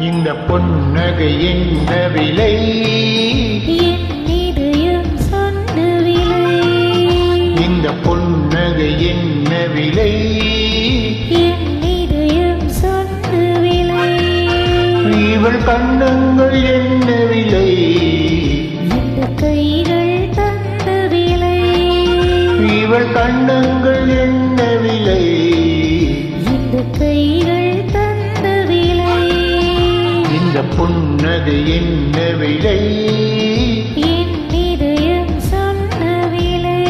இந்த பொன்னகை என்ன விலை? என் இதயம் சொன்ன விலை. இந்த பொன்னகை என்ன விலை? என் இதயம் சொன்ன விலை. இவள் கண்ணங்கள் என்ன விலை? இந்த கைகள் தந்த விலை. இவள் கண்ணங்கள் என்ன விலை? இந்த கைகள் தந்த விலை. இந்த பொன்னகை என்ன விலை? என் இதயம் சொன்ன விலை.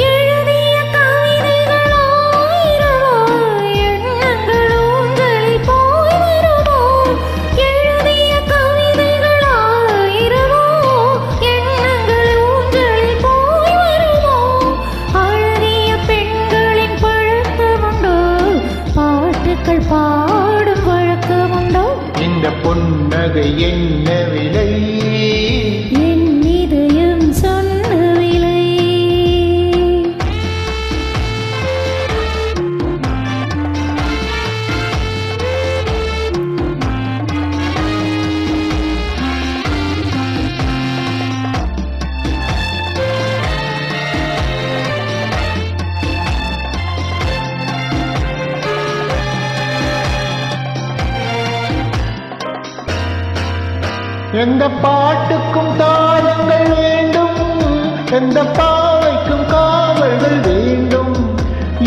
எழுதிய கவிதைகள் ஆயிரமோ, எண்ணங்கள் ஊஞ்சலில் போய் வருமோ. எழுதிய கவிதைகள் ஆயிரமோ, எண்ணங்கள் ஊஞ்சலில் போய் வருமோ. அழகிய பெண்களின் பழக்கமுண்டோ, பாட்டுக்கள் பாடும் வழக்கமுண்டோ. இந்த பொன்னகை என்ன விலை? என் இதயம் சொன்ன விலை. எந்த பாட்டுக்கும் தாளங்கள் வேண்டும், எந்த பாவைக்கும் காவல்கள் வேண்டும்.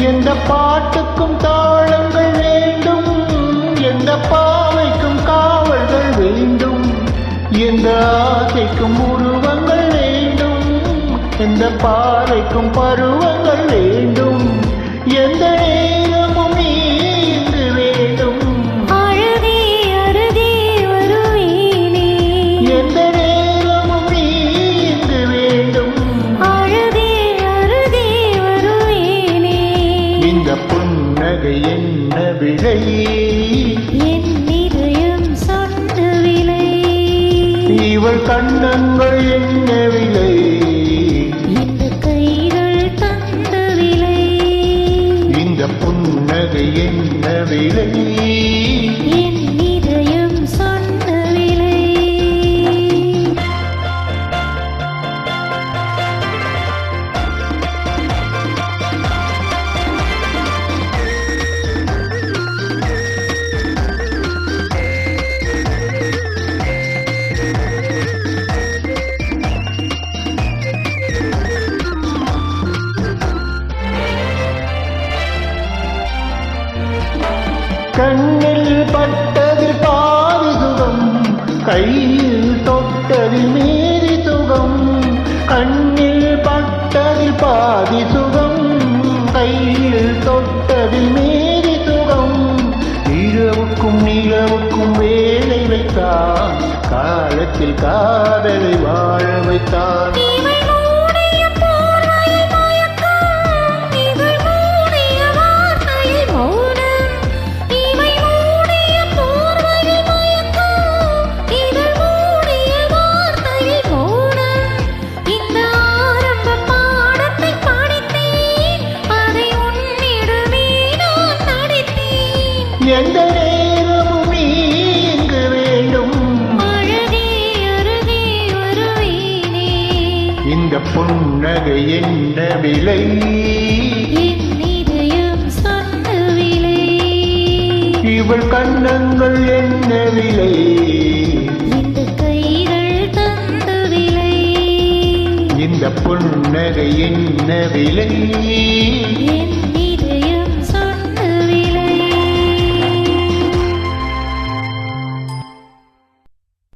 எந்த பாட்டுக்கும் தாளங்கள் வேண்டும், எந்த பாவைக்கும் காவல்கள் வேண்டும். எந்த ஆசைக்கும் உருவங்கள் வேண்டும், எந்த பாறைக்கும் பருவங்கள் வேண்டும். எந்த நேரமும் நீ இங்கு வேண்டும். அழுதே அருகே வருவேனே. எந்த நேரமும் நீ இங்கு வேண்டும். அழுதே அருகே வருவேனே. இந்த புன்னகை என்ன விலை? என் இதயம் சொன்ன விலை. இவள் கண்ணங்கள் என்ன விலை? இந்த கைகள் தந்த விலை. இந்த புன்னகை என்ன விலை? என் இதயம் சொன்ன விலை. கண்ணில் பட்டதில் பாதி சுகம், கையில் தொட்டதில் மீறி சுகம். கண்ணில் பட்டதில் பாதி சுகம், கையில் தொட்டதில் மீறி சுகம். இரவுக்கும் நிலவுக்கும் வேலை வைத்தான், காலத்தில் காதலை வாழ வைத்தான். இவை மூடிய போர்வையில் மயக்கம், இவை மூடிய வார்த்தையில் மௌனம். இவை மூடிய போர்வையில் மயக்கம், இவை மூடிய வார்த்தையில் மௌனம். இந்த ஆரம்ப பாடத்தை படித்தேன், அதை உன்னிடமே நான் நடித்தேன். எந்த நேரமும் நீ இங்கு வேண்டும். அழகே அருகே வருவேனே. இந்த புன்னகை என்ன விலை? என் இதயம் சொன்ன விலை. இவள் கண்ணங்கள் என்ன விலை? இந்த கைகள் தந்த விலை. இந்த புன்னகை என்ன விலை? என்